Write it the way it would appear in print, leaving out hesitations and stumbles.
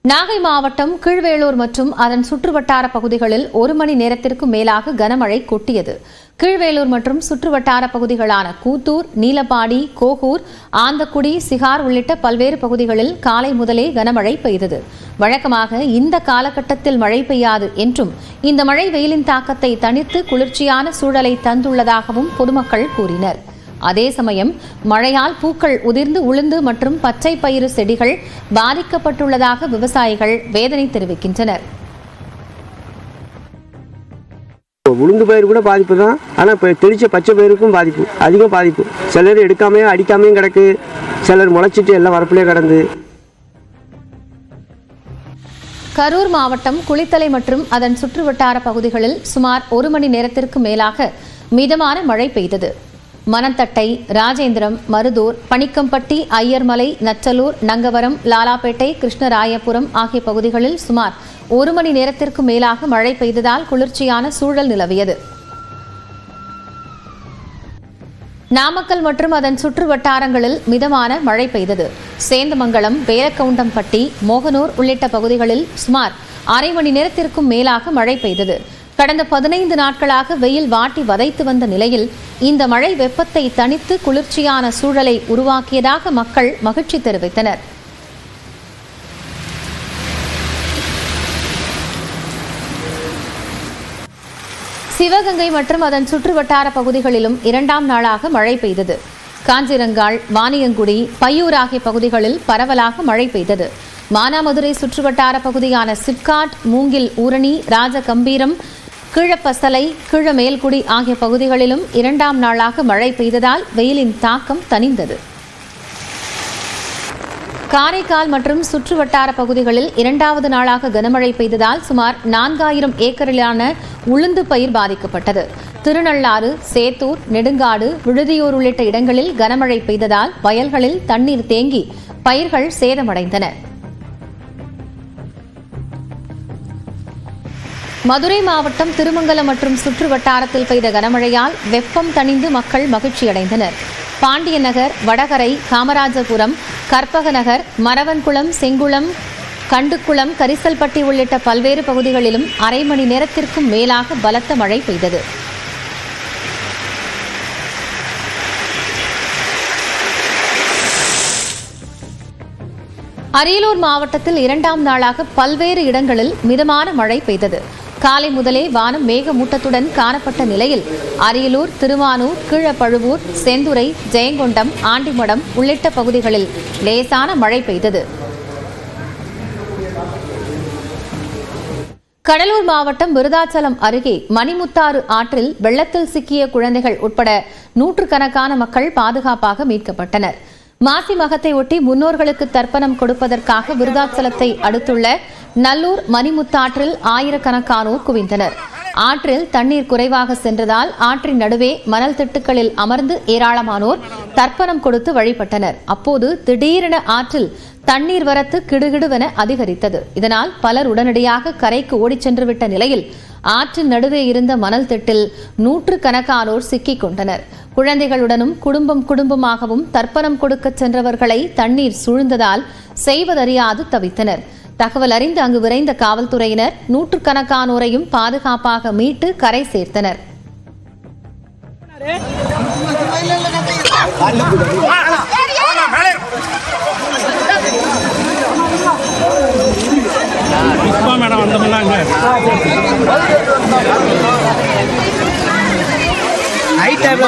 நாகை மாவட்டம் கீழ்வேளூர் மற்றும் அதன் சுற்றுவட்டார பகுதிகளில் 1 மணி நேரத்திற்கு மேலாக கனமழை கொட்டியது. கீழ்வேளூர் மற்றும் சுற்றுவட்டார பகுதிகளான கூத்தூர், நீலப்பாடி, கோகூர், ஆந்தக்குடி, சிகார் உள்ளிட்ட பல்வேறு பகுதிகளில் காலை முதலே கனமழை பெய்தது. வழக்கமாக இந்த காலகட்டத்தில் மழை பெய்யாது என்றும் இந்த மழை வெயிலின் தாக்கத்தை தணித்து குளிர்ச்சியான சூழலை தந்துள்ளதாகவும் பொதுமக்கள் கூறினர். அதே சமயம் மழையால் பூக்கள் உதிர்ந்து உளுந்து மற்றும் பச்சை பயிறு செடிகள் பாதிக்கப்பட்டுள்ளதாக விவசாயிகள் வேதனை தெரிவிக்கின்றனர். உளுந்து பயிர் கூட பாதிப்பு தான். ஆனால் இப்போ தெளிச்ச பச்சை பயிருக்கும் பாதிப்பு, அதிகம் பாதிப்பு. சிலர் எடுக்காமையும் அடிக்காமையும் கிடக்கு, சிலர் முளைச்சிட்டு எல்லாம் வரப்பிலே கிடந்து. கரூர் மாவட்டம் குளித்தலை மற்றும் அதன் சுற்றுவட்டார பகுதிகளில் சுமார் 1 மணி நேரத்திற்கு மேலாக மிதமான மழை பெய்தது. மணந்தட்டை, ராஜேந்திரம், மருதூர், பணிக்கம்பட்டி, ஐயர்மலை, நச்சலூர், நங்கவரம், லாலாப்பேட்டை, கிருஷ்ணராயபுரம் ஆகிய பகுதிகளில் சுமார் 1 மணி நேரத்திற்கு மேலாக மழை பெய்ததால் குளிர்ச்சியான சூழல் நிலவியது. நாமக்கல் மற்றும் அதன் சுற்று வட்டாரங்களில் மிதமான மழை பெய்தது. சேந்தமங்கலம், வேலக்கவுண்டம்பட்டி, மோகனூர் உள்ளிட்ட பகுதிகளில் சுமார் 1/2 மணி நேரத்திற்கும் மேலாக மழை பெய்தது. கடந்த 15 நாட்களாக வெயில் வாட்டி வதைத்து வந்த நிலையில் இந்த மழை வெப்பத்தை தணித்து குளிர்ச்சியான சூழலை உருவாக்கியதாக மக்கள் மகிழ்ச்சி தெரிவித்தனர். சிவகங்கை மற்றும் அதன் சுற்றுவட்டார பகுதிகளிலும் 2ஆம் நாளாக மழை பெய்தது. காஞ்சிரங்கால், வாணியங்குடி, பையூர் ஆகிய பகுதிகளில் பரவலாக மழை பெய்தது. மானாமதுரை சுற்றுவட்டார பகுதியான சிப்காட், மூங்கில் ஊரணி, ராஜகம்பீரம், கீழப்பசலை, கீழமேல்குடி ஆகிய பகுதிகளிலும் 2ஆம் நாளாக மழை பெய்ததால் வெயிலின் தாக்கம் தணிந்தது. காரைக்கால் மற்றும் சுற்றுவட்டார பகுதிகளில் 2வது நாளாக கனமழை பெய்ததால் சுமார் 4000 ஏக்கரிலான உளுந்து பயிர் பாதிக்கப்பட்டது. திருநள்ளாறு, சேத்தூர், நெடுங்காடு, விழுதியூர் உள்ளிட்ட இடங்களில் கனமழை பெய்ததால் வயல்களில் தண்ணீர் தேங்கி பயிர்கள் சேதமடைந்தன. மதுரை மாவட்டம் திருமங்கலம் மற்றும் சுற்று வட்டாரத்தில் பெய்த கனமழையால் வெப்பம் தணிந்து மக்கள் மகிழ்ச்சியடைந்தனர். பாண்டியநகர், வடகரை, காமராஜபுரம், கற்பகநகர், மரவன்குளம், செங்குளம், கண்டுக்குளம், கரிசல்பட்டி உள்ளிட்ட பல்வேறு பகுதிகளிலும் 1/2 மணி நேரத்திற்கும் மேலாக பலத்த மழை பெய்தது. அரியலூர் மாவட்டத்தில் 2ஆம் நாளாக பல்வேறு இடங்களில் மிதமான மழை பெய்தது. காலை முதலே வானம் மேகமூட்டத்துடன் காணப்பட்ட நிலையில் அரியலூர், திருவானூர், கீழப்பழுவூர், செந்துறை, ஜெயங்கொண்டம், ஆண்டிமடம் உள்ளிட்ட பகுதிகளில் லேசான மழை பெய்தது. கடலூர் மாவட்டம் விருதாச்சலம் அருகே மணிமுத்தாறு ஆற்றில் வெள்ளத்தில் சிக்கிய குழந்தைகள் உட்பட நூற்றுக்கணக்கான மக்கள் பாதுகாப்பாக மீட்கப்பட்டனர். மாசி மகத்தை ஒட்டி முன்னோர்களுக்கு தர்ப்பணம் கொடுப்பதற்காக விருதாச்சலத்தை அடுத்துள்ள நல்லூர் மணிமுத்தாற்றில் ஆயிரக்கணக்கானோர் குவிந்தனர். ஆற்றில் தண்ணீர் குறைவாக சென்றதால் ஆற்றின் நடுவே மணல் திட்டுக்களில் அமர்ந்து ஏராளமானோர் தர்ப்பணம் கொடுத்து வழிபட்டனர். அப்போது திடீரென ஆற்றில் தண்ணீர் வரத்து கிடுகிடுவென அதிகரித்தது. இதனால் பலர் உடனடியாக கரைக்கு ஓடிச் சென்றுவிட்ட நிலையில் ஆற்றின் நடுவே இருந்த மணல் திட்டில் நூற்றுக்கணக்கானோர் சிக்கிக் கொண்டனர். குழந்தைகளுடனும் குடும்பமாகவும் தர்ப்பணம் கொடுக்க சென்றவர்களை தண்ணீர் சூழ்ந்ததால் செய்வதறியாது தவித்தனர். தகவல் அறிந்து அங்கு விரைந்த காவல்துறையினர் நூற்றுக்கணக்கானோரையும் பாதுகாப்பாக மீட்டு கரை சேர்த்தனர். ஐ டைம்ல